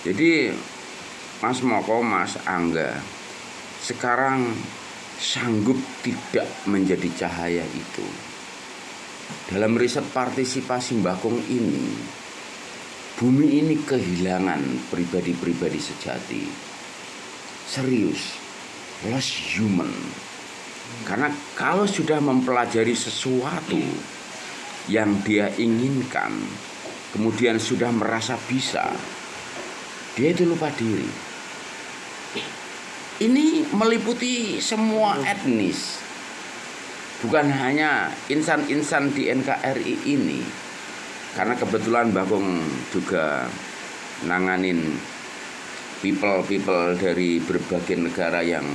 Jadi Mas Moko, Mas Angga sekarang sanggup tidak menjadi cahaya itu. Dalam riset partisipasi Mbakung ini, bumi ini kehilangan pribadi-pribadi sejati. Serius, lost human. Karena kalau sudah mempelajari sesuatu yang dia inginkan, kemudian sudah merasa bisa, dia itu lupa diri. Ini meliputi semua etnis, bukan hanya insan-insan di NKRI ini. Karena kebetulan Mbakung juga nanganin people dari berbagai negara yang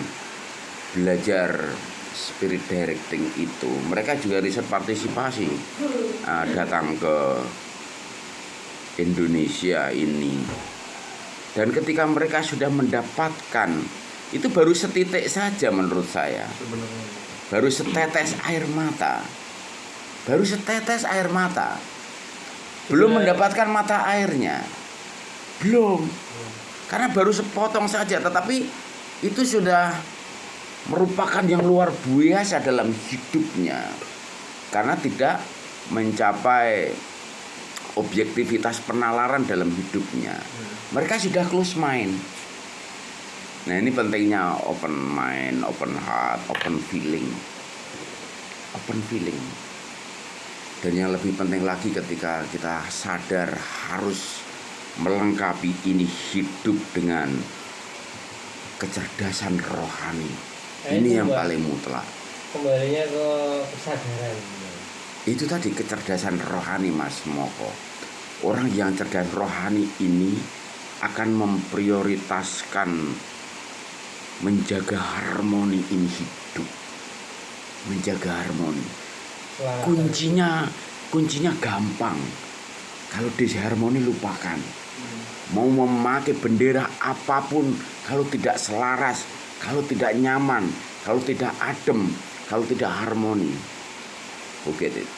belajar spirit directing itu. Mereka juga riset partisipasi datang ke Indonesia ini. Dan ketika mereka sudah mendapatkan, itu baru setitik saja menurut saya. Baru setetes air mata. Baru setetes air mata. Belum mendapatkan mata airnya. Belum. Karena baru sepotong saja, tetapi itu sudah merupakan yang luar biasa dalam hidupnya. Karena tidak mencapai objektivitas penalaran dalam hidupnya. Mereka sudah close mind. Nah, ini pentingnya open mind, open heart, open feeling. Open feeling. Dan yang lebih penting lagi ketika kita sadar harus melengkapi ini hidup dengan kecerdasan rohani. Ini yang paling mutlak. Kembalinya ke kesadaran. Itu tadi kecerdasan rohani, Mas Moko. Orang yang cerdas rohani ini akan memprioritaskan menjaga harmoni ini hidup. Menjaga harmoni. Kuncinya gampang. Kalau disharmoni lupakan. Mau memakai bendera apapun, kalau tidak selaras, kalau tidak nyaman, kalau tidak adem, kalau tidak harmoni, forget it.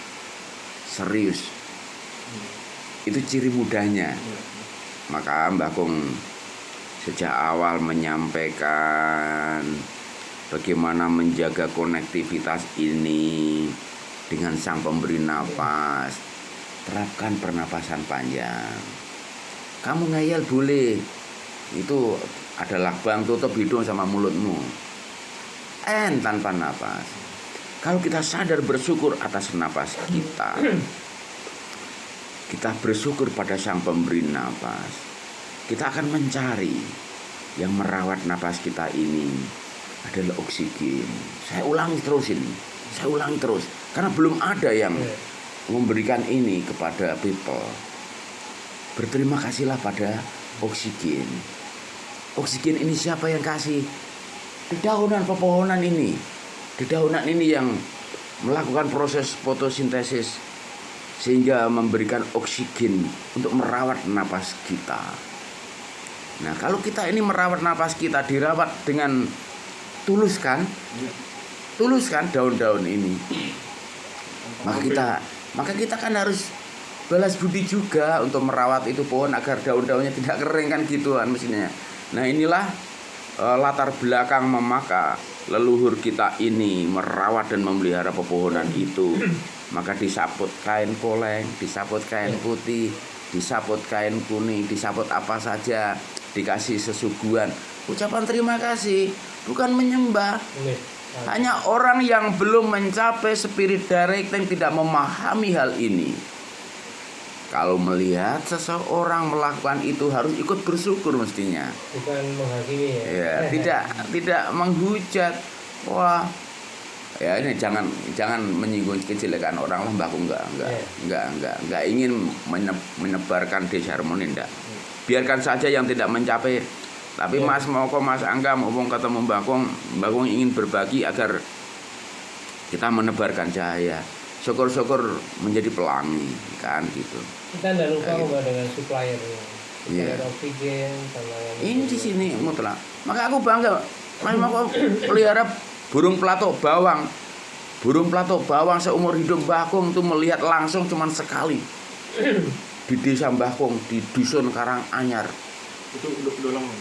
Serius. Itu ciri mudanya. Maka Mbakung sejak awal menyampaikan bagaimana menjaga konektivitas ini dengan Sang Pemberi Napas. Terapkan pernapasan panjang. Kamu ngayal boleh, itu adalah bang tutup hidung sama mulutmu, tanpa napas. Kalau kita sadar bersyukur atas napas kita bersyukur pada Sang Pemberi Napas, kita akan mencari yang merawat napas kita ini adalah oksigen. Saya ulangi terus karena belum ada yang memberikan ini kepada people. Berterima kasihlah pada oksigen. Oksigen ini siapa yang kasih? Dedaunan pepohonan ini. Dedaunan ini yang melakukan proses fotosintesis sehingga memberikan oksigen untuk merawat napas kita. Nah, kalau kita ini merawat napas kita, dirawat dengan tulus kan daun-daun ini. Maka kita kan harus balas budi juga untuk merawat itu pohon agar daun-daunnya tidak kering kan gituan mestinya. Nah, inilah latar belakang memaka leluhur kita ini merawat dan memelihara pepohonan itu. Maka disaput kain poleng, disaput kain putih, disaput kain kuning, disaput apa saja, dikasih sesuguhan. Ucapan terima kasih, bukan menyembah. Hanya orang yang belum mencapai spirit directing tidak memahami hal ini. Kalau melihat seseorang melakukan itu harus ikut bersyukur mestinya. Bukan menghakimi ya. Tidak menghujat. Wah, ya ini jangan menyinggung kejelekan orang lah. Mbakku enggak ingin menyebarkan disharmoni enggak. Biarkan saja yang tidak mencapai. Tapi Mas Moko, Mas Angga ngomong ketemu Mbakung ingin berbagi agar kita menebarkan cahaya. Syukur-syukur menjadi pelangi kan gitu. Kita tidak lupa gitu. Dengan suppliernya. Supplier oksigen sama yang ini di sini mutlak. Maka aku bangga. Mas Moko pelihara burung pelatuk bawang. Burung pelatuk bawang seumur hidup Mbakung tuh melihat langsung cuman sekali. Di desa Mbakung di dusun Karanganyar. Itu udah lama.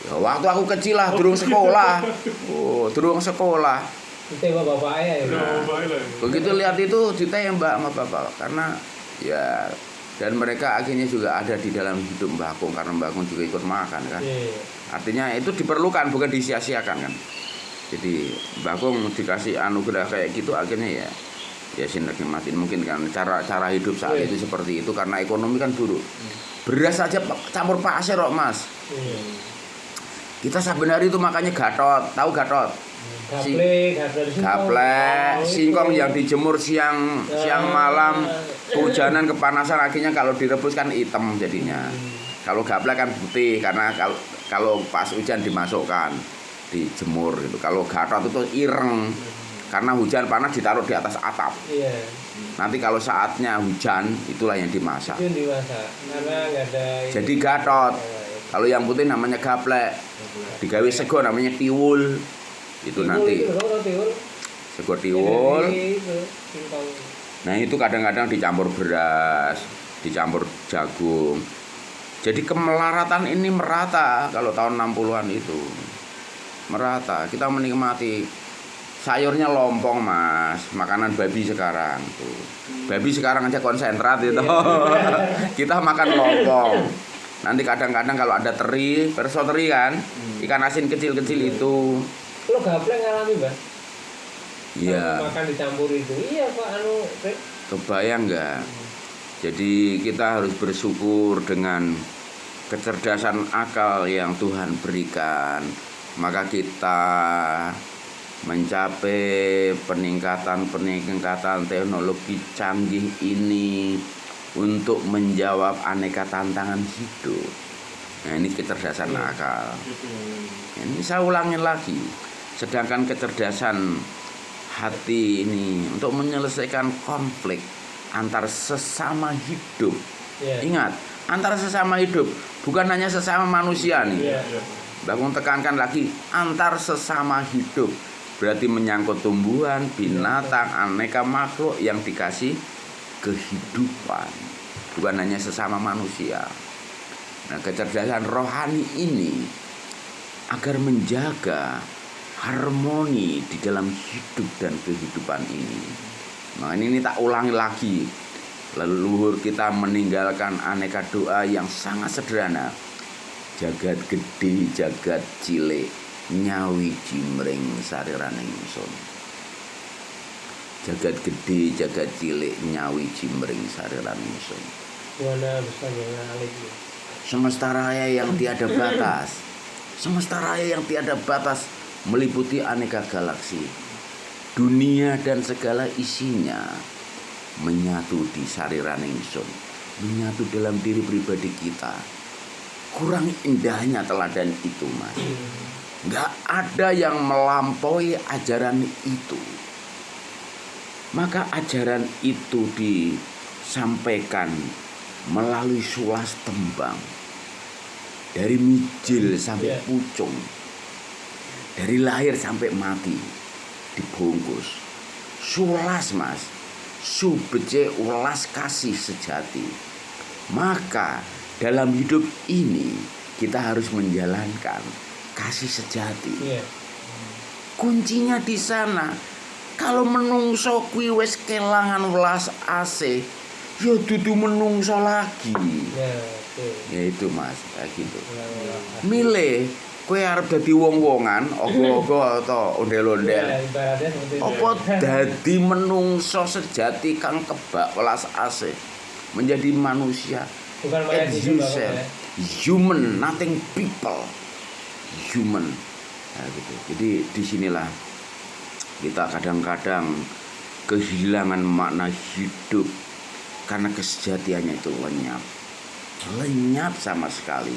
Ya, waktu aku kecil lah, durung sekolah. Oh, durung sekolah. Ditembak bapaknya ya. Begitu lihat itu ditembak sama bapak karena ya, dan mereka akhirnya juga ada di dalam hidup Mbah Kung karena Mbah Kung juga ikut makan kan. Artinya itu diperlukan, bukan disia-siakan kan. Jadi Mbah Kung dikasih anugerah kayak gitu akhirnya ya sinergimatin mungkin kan cara hidup saat itu seperti itu karena ekonomi kan buruk. Beras aja campur pasir kok Mas. Kita saben hari itu makanya gatot, tahu gatot? Gaplek, singkong yang dijemur siang malam, kehujanan kepanasan akhirnya kalau direbus kan hitam jadinya. Kalau gaplek kan putih karena kalau pas hujan dimasukkan, dijemur gitu. Kalau gatot itu ireng karena hujan panas ditaruh di atas atap. Nanti kalau saatnya hujan itulah yang dimasak. Karena nggak ada. Jadi gatot. Kalau yang putih namanya gaplek. Digawe sego namanya tiwul. Itu nanti sego tiwul. Nah itu kadang-kadang dicampur beras, dicampur jagung. Jadi kemelaratan ini merata kalau tahun 60-an itu. Merata, kita menikmati sayurnya lompong Mas, makanan babi sekarang tuh. Babi sekarang aja konsentrat itu. Kita makan lompong. Nanti kadang-kadang kalau ada teri, perso teri kan, ikan asin kecil-kecil itu. Lo gaplek ngalami Mbak? Iya. Makan dicampur itu. Iya Pak Kebayang nggak? Jadi kita harus bersyukur dengan kecerdasan akal yang Tuhan berikan. Maka kita mencapai peningkatan teknologi canggih ini untuk menjawab aneka tantangan hidup. Nah ini kecerdasan akal. Ini saya ulangin lagi. Sedangkan kecerdasan hati ini untuk menyelesaikan konflik antar sesama hidup. Ingat, antar sesama hidup, bukan hanya sesama manusia nih. Bangun tekankan lagi, antar sesama hidup. Berarti menyangkut tumbuhan, binatang, aneka makhluk yang dikasih kehidupan. Bukan hanya sesama manusia. Nah, kecerdasan rohani ini agar menjaga harmoni di dalam hidup dan kehidupan ini. Nah, ini tak ulangi lagi. Leluhur kita meninggalkan aneka doa yang sangat sederhana. Jagat gede, jagat cilik, nyawi jimring sariraning ingsun. Jagat gede, jagat cilik, nyawi jimring sariraning ingsun. Mana besarnya alik. Semesta raya yang tiada batas. Semesta raya yang tiada batas meliputi aneka galaksi. Dunia dan segala isinya menyatu di sariraning ingsun, menyatu dalam diri pribadi kita. Kurang indahnya teladan itu Mas. Gak ada yang melampaui ajaran itu. Maka ajaran itu disampaikan melalui sulas tembang. Dari mijil sampai pucung. Dari lahir sampai mati dibungkus. Sulas Mas. Subece ulas kasih sejati. Maka dalam hidup ini kita harus menjalankan kasih sejati. Kuncinya di sana. Kalau menungso kuwi wis kelangan welas asih, ya dudu menungso lagi. Ya itu Mas, kayak gitu. Milih kowe arep dadi wong-wongan, ogo-ogo atau ondel-ondel. Apa dadi menungso sejati kang kebak welas asih, menjadi manusia. Bukan mayat human, nothing people. Human. Nah, gitu. Jadi disinilah kita kadang-kadang kehilangan makna hidup karena kesejatiannya itu lenyap sama sekali.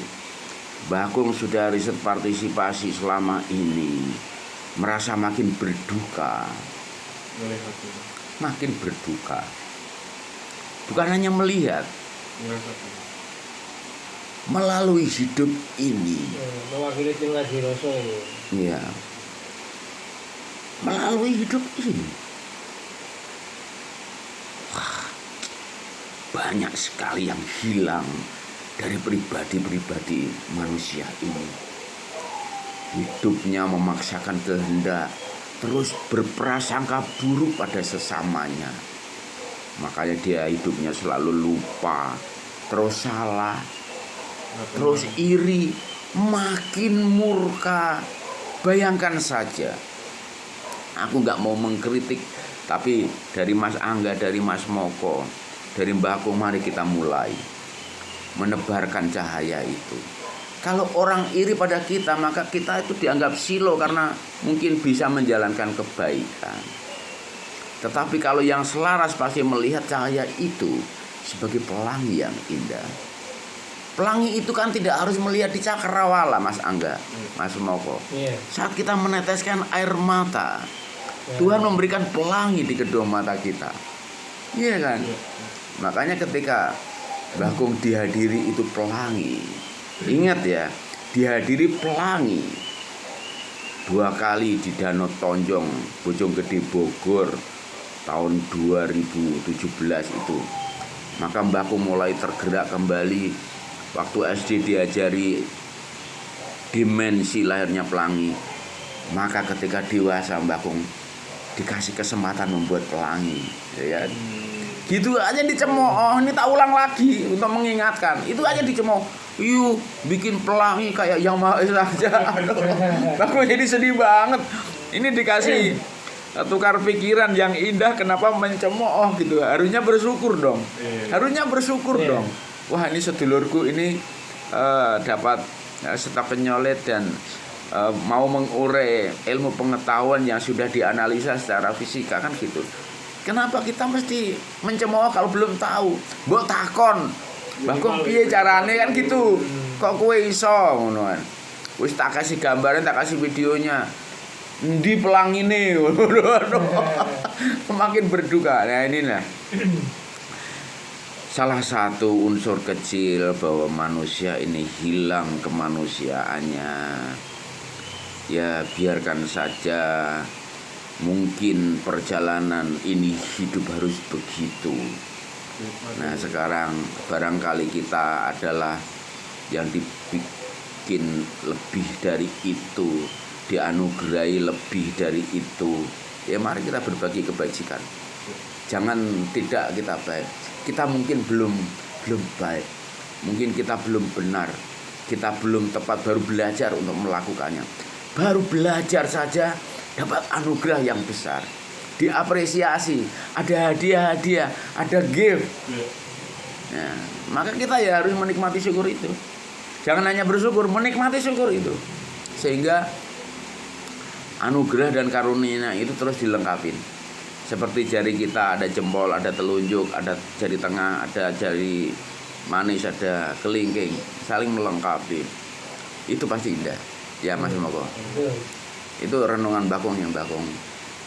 Mbah Kung sudah riset partisipasi selama ini, merasa makin berduka, makin berduka. Bukan hanya melihat, melalui hidup ini. Mewakili tim ngaji Roso ini. Iya. Melalui hidup ini. Wah, banyak sekali yang hilang dari pribadi-pribadi manusia ini. Hidupnya memaksakan kehendak, terus berprasangka buruk pada sesamanya. Makanya dia hidupnya selalu lupa, terus salah, terus iri, makin murka. Bayangkan saja, aku gak mau mengkritik, tapi dari Mas Angga, dari Mas Moko, dari Mbak Akung, mari kita mulai menebarkan cahaya itu. Kalau orang iri pada kita, maka kita itu dianggap silo karena mungkin bisa menjalankan kebaikan. Tetapi kalau yang selaras pasti melihat cahaya itu sebagai pelangi yang indah. Pelangi itu kan tidak harus melihat di cakrawala, Mas Angga, Mas Moko. Saat kita meneteskan air mata, Tuhan memberikan pelangi di kedua mata kita. Iya kan? Makanya ketika Bakung dihadiri itu pelangi. Ingat ya, dihadiri pelangi 2 kali di Danau Tonjong, Bojonggede, Bogor tahun 2017 itu. Maka Bakung mulai tergerak kembali. Waktu SD diajari dimensi lahirnya pelangi. Maka ketika dewasa Bakung dikasih kesempatan membuat pelangi, ya. Gitu aja dicemooh. Ini tak ulang lagi untuk mengingatkan. Itu aja dicemooh. Yuk bikin pelangi kayak Yang Maha Esa aja. Aku jadi sedih banget. Ini dikasih tukar pikiran yang indah, kenapa mencemooh gitu. Harusnya bersyukur dong. Harusnya bersyukur dong. Wah, ini sedulurku ini dapat stok penyolet dan mau mengurai ilmu pengetahuan yang sudah dianalisa secara fisika kan gitu. Kenapa kita mesti mencemooh kalau belum tahu? Mbok takon. Bakung piye carane kan gitu. Kok kowe iso ngono kan. Wis tak kasih gambaran, tak kasih videonya. Endi pelangine? Semakin berduka. Nah, ini nah. Salah satu unsur kecil bahwa manusia ini hilang kemanusiaannya. Ya biarkan saja. Mungkin perjalanan ini hidup harus begitu. Nah sekarang barangkali kita adalah yang dibikin lebih dari itu, dianugerahi lebih dari itu. Ya mari kita berbagi kebajikan. Jangan tidak kita baik. Kita mungkin belum baik. Mungkin kita belum benar. Kita belum tepat, baru belajar untuk melakukannya. Baru belajar saja dapat anugerah yang besar, diapresiasi, ada hadiah-hadiah, ada gift. Nah, maka kita ya harus menikmati syukur itu. Jangan hanya bersyukur, menikmati syukur itu, sehingga anugerah dan karunia itu terus dilengkapi. Seperti jari kita ada jempol, ada telunjuk, ada jari tengah, ada jari manis, ada kelingking, saling melengkapi. Itu pasti indah. Ya Mas Moko. Itu renungan Bakung yang Bakung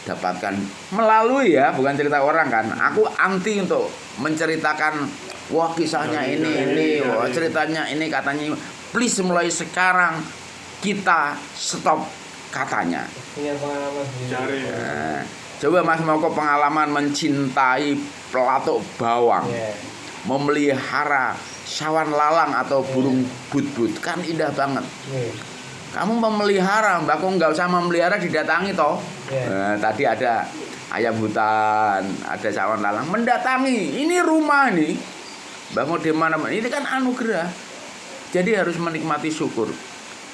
dapatkan melalui ya, bukan cerita orang kan. Aku anti untuk menceritakan wah kisahnya ini, wah ceritanya ini, katanya. Please mulai sekarang kita stop katanya. Punya pengalaman sendiri. Nah, coba Mas Moko pengalaman mencintai pelatuk bawang, memelihara sawan lalang atau burung but-but, kan indah banget. Kamu memelihara, Bakung nggak usah memelihara, didatangi toh. Nah, tadi ada ayam hutan, ada sawan lalang, mendatangi. Ini rumah nih, Bakung di mana? Ini kan anugerah. Jadi harus menikmati syukur.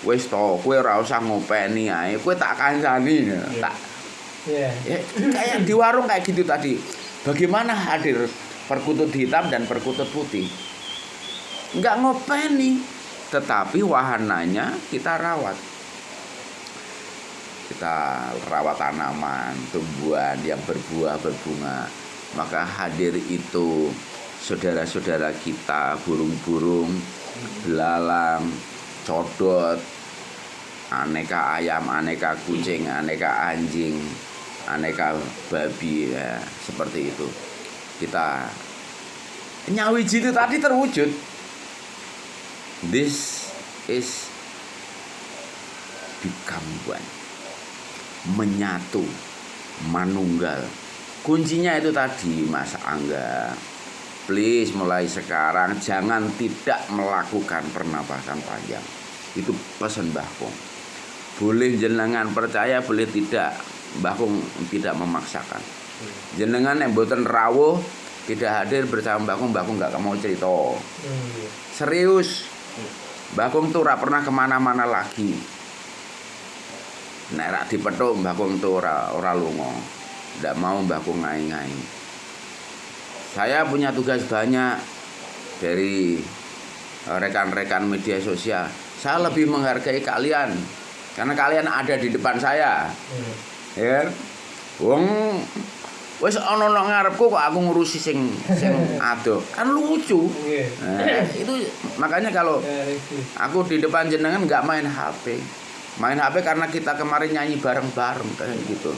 Wes toh, kue ora usah ngopeni ae, kue tak kancani. Tak. Ya, kayak di warung kayak gitu tadi. Bagaimana hadir perkutut hitam dan perkutut putih? Nggak ngopeni. Tetapi wahananya kita rawat. Kita rawat tanaman, tumbuhan yang berbuah, berbunga. Maka hadir itu saudara-saudara kita, burung-burung, belalang, codot, aneka ayam, aneka kucing, aneka anjing, aneka babi, ya, seperti itu. Kita nyawiji itu tadi terwujud. This is become one, menyatu, manunggal. Kuncinya itu tadi Mas Angga, please mulai sekarang jangan tidak melakukan pernapasan panjang. Itu pesan Mbah Kong. Boleh jenengan percaya, boleh tidak. Mbah Kong tidak memaksakan. Jenengan yang mboten rawuh tidak hadir bersama Mbah Kong nggak mau cerita. Serius. Mbah Kong tuh ora pernah kemana-mana lagi. Nek rak dipethuk Mbah Kong tuh ora lunga. Ndak mau Mbah Kong ngai-ngai. Saya punya tugas banyak dari rekan-rekan media sosial. Saya lebih menghargai kalian karena kalian ada di depan saya. Ya. Wong wis ana nang ngarepku kok aku ngurusi sing ado. Kan lucu. Nah, itu makanya kalau aku di depan jenengan nggak main HP. Main HP karena kita kemarin nyanyi bareng-bareng kayak gitu.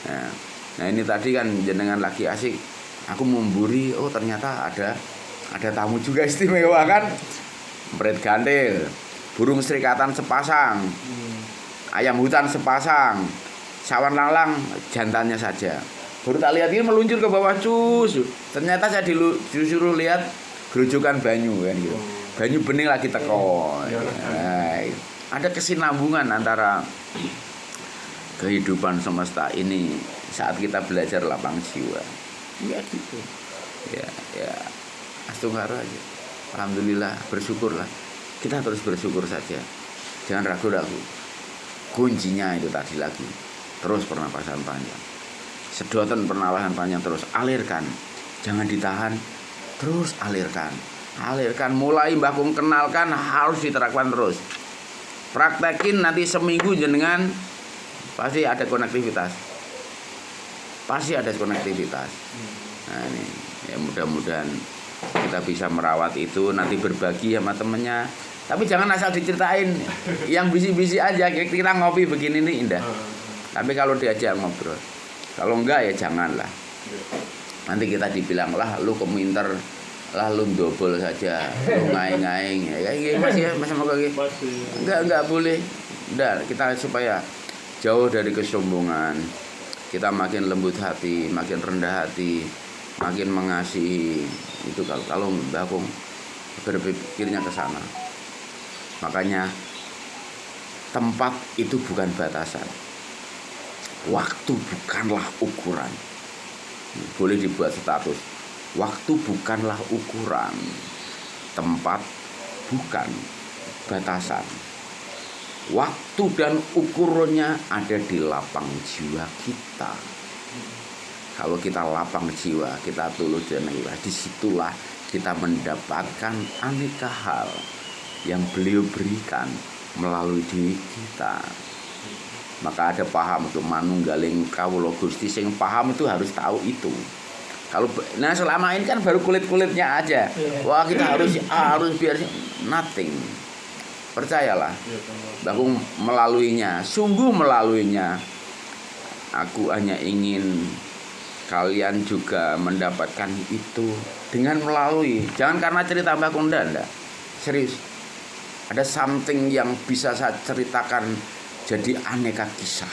Nah, ini tadi kan jenengan lagi asik. Aku memburi, oh ternyata ada tamu juga istimewa kan. Empret gantil, burung serikatan sepasang. Ayam hutan sepasang. Sawan lalang jantannya saja. Baru tak lihat ini meluncur ke bawah cus. Ternyata saya disuruh lihat gerujukan banyu kan gitu. Banyu bening lagi teko. Nah, ada kesinambungan antara kehidupan semesta ini saat kita belajar lapang jiwa. Ya gitu. Ya astungkara aja. Alhamdulillah, bersyukurlah. Kita terus bersyukur saja. Jangan ragu-ragu. Kuncinya itu tadi lagi. Terus pernapasan panjang. Sedotan pernapasan panjang terus alirkan. Jangan ditahan. Terus alirkan. Alirkan mulai Mbah Kong kenalkan harus diterapkan terus. Praktekin nanti seminggu jenengan pasti ada konektivitas. Pasti ada konektivitas. Nah ini ya mudah-mudahan kita bisa merawat itu, nanti berbagi sama temennya. Tapi jangan asal diceritain yang bisi-bisi aja. Kita ngopi begini nih indah. Tapi kalau diajak ngobrol, kalau enggak ya janganlah. Nanti kita dibilang lah lu keminter, lah lu ndobol saja, lu ngaing-ngaing ya kayak masih ya sama kayak enggak boleh. Udah kita supaya jauh dari kesombongan. Kita makin lembut hati, makin rendah hati, makin mengasihi. Itu kalau Mbah Kong berpikirnya ke sana. Makanya tempat itu bukan batasan. Waktu bukanlah ukuran. Boleh dibuat status. Waktu bukanlah ukuran. Tempat bukan batasan. Waktu dan ukurannya ada di lapang jiwa kita. Kalau kita lapang jiwa, kita tulus dan ikhlas, disitulah kita mendapatkan aneka hal yang beliau berikan melalui diri kita. Maka ada paham itu manunggaling kawula Gusti, sing paham itu harus tahu itu. Kalau nah selama ini kan baru kulit-kulitnya aja. Wah, kita harus biar nothing. Percayalah, Mbah Kong melaluinya, sungguh melaluinya. Aku hanya ingin kalian juga mendapatkan itu dengan melalui. Jangan karena cerita Mbah Kong enggak. Serius. Ada something yang bisa saya ceritakan jadi aneka kisah.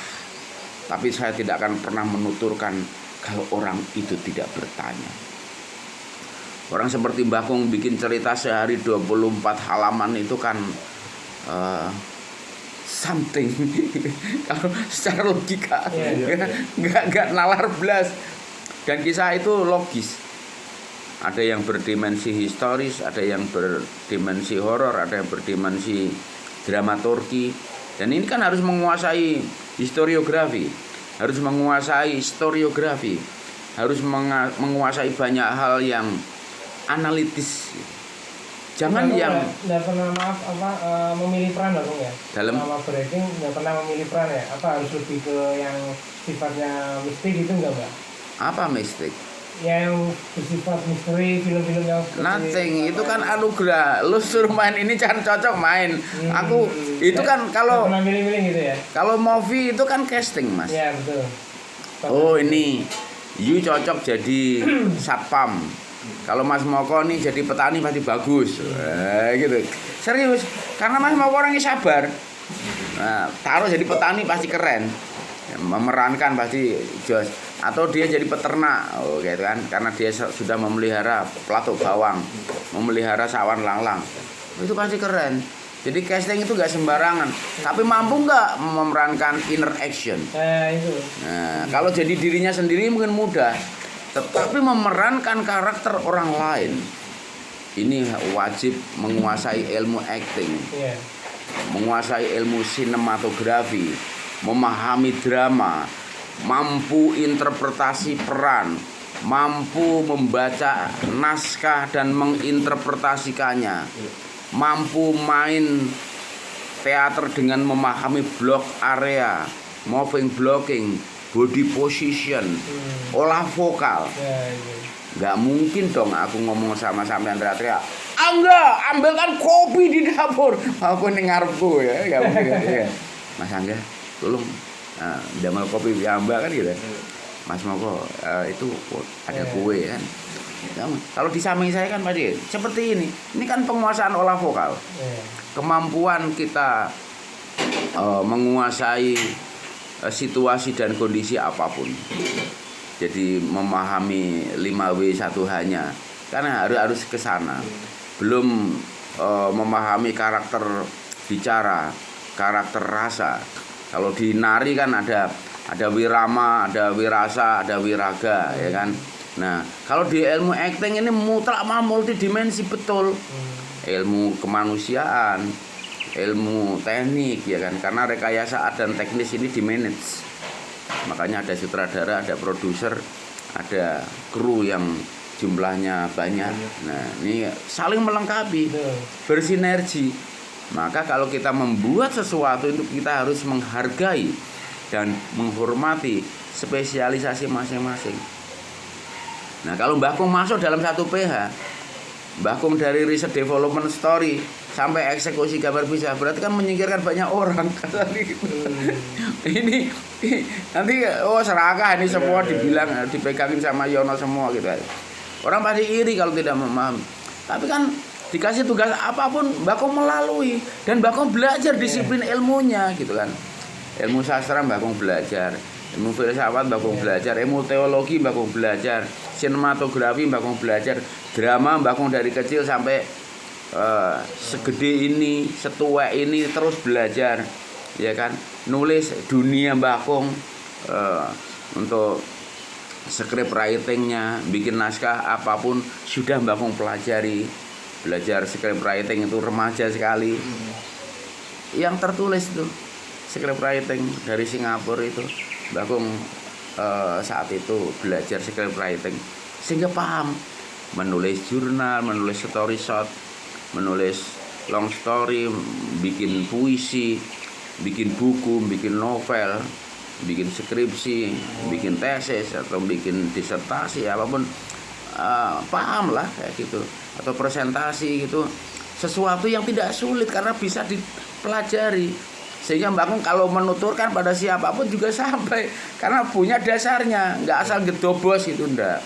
Tapi saya tidak akan pernah menuturkan kalau orang itu tidak bertanya. Orang seperti Mbah Kong bikin cerita sehari 24 halaman itu kan something. Kalau secara logika nggak nalar belas. Dan kisah itu logis. Ada yang berdimensi historis, ada yang berdimensi horor, ada yang berdimensi dramaturgi. Dan ini kan harus menguasai historiografi, harus menguasai historiografi, harus menguasai banyak hal yang analitis. Jangan Bang, yang nggak pernah memilih peran Bang ya. Dalam sama breaking nggak pernah memilih peran ya. Apa harus lebih ke yang sifatnya mistik gitu nggak Mbak? apa mistik? Yang bersifat misteri, film-film yang Nothing, itu kan anugerah. Lu suruh main ini jangan cocok main. Aku itu kan kalau pernah milih-milih gitu ya. kalau movie itu kan casting, Mas. Iya betul. Oh ini you cocok jadi satpam. Kalau Mas Moko nih jadi petani pasti bagus. Gitu. Serius. Karena Mas Moko orangnya sabar. Nah, taruh jadi petani pasti keren. memerankan pasti jos, atau dia jadi peternak, gitu kan, karena dia sudah memelihara pelatuk bawang, memelihara sawan langlang, itu pasti keren. Jadi casting itu nggak sembarangan, tapi mampu nggak memerankan inner action. Itu. Nah, kalau jadi dirinya sendiri mungkin mudah, tetapi memerankan karakter orang lain, ini wajib menguasai ilmu acting, menguasai ilmu sinematografi, memahami drama, mampu interpretasi peran, mampu membaca naskah dan menginterpretasikannya, mampu main teater dengan memahami block area, moving blocking, body position, olah vokal. Nggak mungkin dong aku ngomong sama sampean teriak-teriak, Angga, ambilkan kopi di dapur. Aku ning ngarepku ya, nggak mungkin. Ya. Mas Angga, tolong damel kopi ya Mbak kan gitu. Mas Moko, itu ada kue kan. Kalau di samping saya kan Pak Dir, seperti ini. Ini kan penguasaan olah vokal. Kemampuan kita menguasai situasi dan kondisi apapun. Jadi memahami 5W1H-nya, karena harus ke sana. Belum memahami karakter bicara, karakter rasa. Kalau di nari kan ada wirama, ada wirasa, ada wiraga, ya kan. Nah, kalau di ilmu acting ini mutlak multidimensi betul. Ilmu kemanusiaan, ilmu teknik, ya kan. Karena rekayasa dan teknis ini di manage. Makanya ada sutradara, ada produser, ada kru yang jumlahnya banyak. Nah, ini saling melengkapi, bersinergi. Maka kalau kita membuat sesuatu itu kita harus menghargai dan menghormati spesialisasi masing-masing. Nah, kalau Mbah Kung masuk dalam satu PH, Mbah Kung dari riset development story sampai eksekusi gambar bisa, berarti kan menyingkirkan banyak orang. Ini nanti serakah ini semua dibilang dipegangin sama Yono semua gitu. Orang pasti iri kalau tidak memahami. Tapi kan dikasih tugas apapun Mbah Kung melalui, dan Mbah Kung belajar disiplin ilmunya gitu kan. Ilmu sastra Mbah Kung belajar, ilmu filsafat Mbah Kung belajar, ilmu teologi Mbah Kung belajar, sinematografi Mbah Kung belajar, drama Mbah Kung dari kecil sampai segede ini, setua ini terus belajar, ya kan. Nulis dunia Mbah Kung, untuk script writingnya, bikin naskah apapun sudah Mbah Kung pelajari. Belajar script writing itu remaja sekali. Yang tertulis itu script writing dari Singapura itu Mbah Kung saat itu belajar script writing sehingga paham menulis jurnal, menulis story short, menulis long story, bikin puisi, bikin buku, bikin novel, bikin skripsi, bikin tesis atau bikin disertasi apapun, paham lah kayak gitu. Atau presentasi gitu, sesuatu yang tidak sulit karena bisa dipelajari. Sehingga Mbah Kung kalau menuturkan pada siapapun juga sampai, karena punya dasarnya, nggak asal gedobos itu ndak.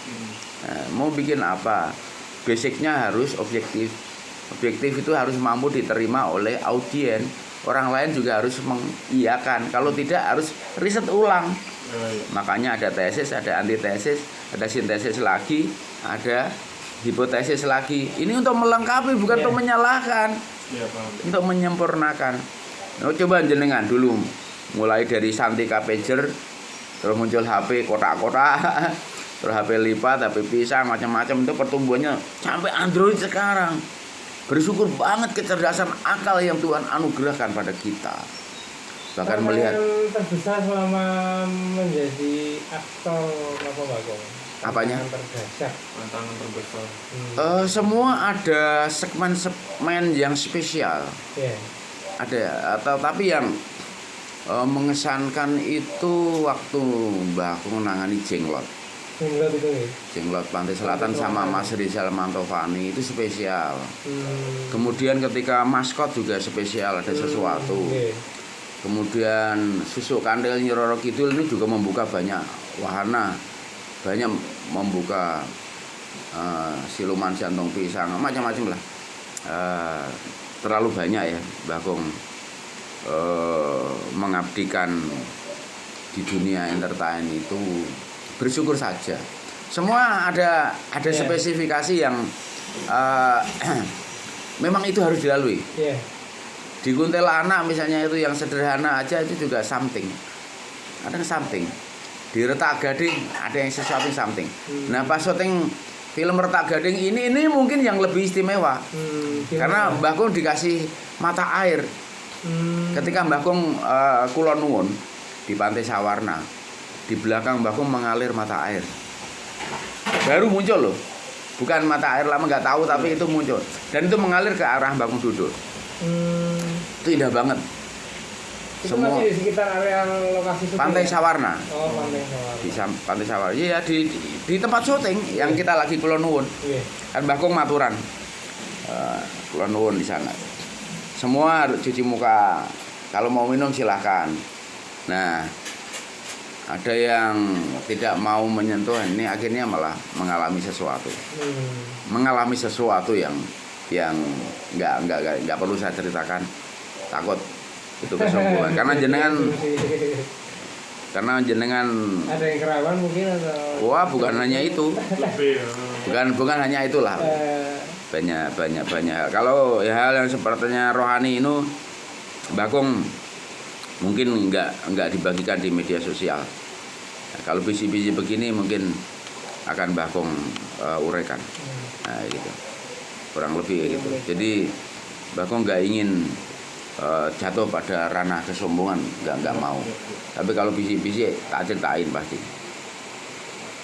Nah, mau bikin apa, basicnya harus objektif. Objektif itu harus mampu diterima oleh audien. Orang lain juga harus mengiyakan. Kalau tidak harus riset ulang. Makanya ada tesis, ada antitesis, ada sintesis lagi, ada hipotesis lagi. Ini untuk melengkapi, bukan untuk menyalahkan, untuk menyempurnakan. Nah, coba jenengan dulu mulai dari Santika pager, terus muncul HP kotak-kotak, terus HP lipat, HP pisang, macam-macam, itu pertumbuhannya sampai Android sekarang. Bersyukur banget kecerdasan akal yang Tuhan anugerahkan pada kita. Bahkan melihat terbesar selama menjadi aktor apa Mbah Kung? Apanya? Tantangan terbesar. Semua ada segmen-segmen yang spesial. Ada, tapi yang mengesankan itu waktu Mbah Kung nangani Jenglot. Jenglot itu ya? Jenglot Pantai Selatan sama Mas Rizal Mantovani itu spesial. Kemudian ketika maskot juga spesial, ada sesuatu. Kemudian Susuk Kandel Nyi Roro Kidul ini juga membuka banyak wahana, banyak membuka siluman jantung pisang, macam-macam lah. Terlalu banyak ya Mbah Kung mengabdikan di dunia entertain itu bersyukur saja. Semua ada spesifikasi yang memang itu harus dilalui. Di kuntilanak misalnya itu yang sederhana aja itu juga something. Ada yang something. Di Retak Gading ada yang sesuatu something. Nah pas syuting film Retak Gading ini mungkin yang lebih istimewa. Karena Mbah Kung dikasih mata air. Ketika Mbah Kung kulon nuwun di Pantai Sawarna, di belakang Mbah Kung mengalir mata air. Baru muncul loh. Bukan mata air lama nggak tahu tapi itu muncul. Dan itu mengalir ke arah Mbah Kung duduk. Itu indah banget. Itu Semua masih di sekitar area lokasi syuting. Pantai Sawarna. Oh, Pantai Sawarna. Di Pantai Sawarna. Iya di tempat syuting yang kita lagi kulon nuwun. Kan Mbah Kung maturan. Kulon nuwun di sana. Semua cuci muka. Kalau mau minum silahkan. Nah, ada yang tidak mau menyentuh, ini akhirnya malah mengalami sesuatu. Mengalami sesuatu yang nggak perlu saya ceritakan. Takut itu kesombongan. Karena jenengan ada yang kerawan mungkin atau wah bukan hanya itu. Bukan hanya itulah. Banyak. Kalau hal yang sepertinya rohani itu Mbah Kung mungkin nggak dibagikan di media sosial. Nah, kalau bisi-bisi begini mungkin akan Mbah Kung uraikan. Nah gitu. Kurang lebih gitu. Jadi Mbah Kung nggak ingin jatuh pada ranah kesombongan, nggak mau. Tapi kalau bisi-bisi tak ceritain pasti.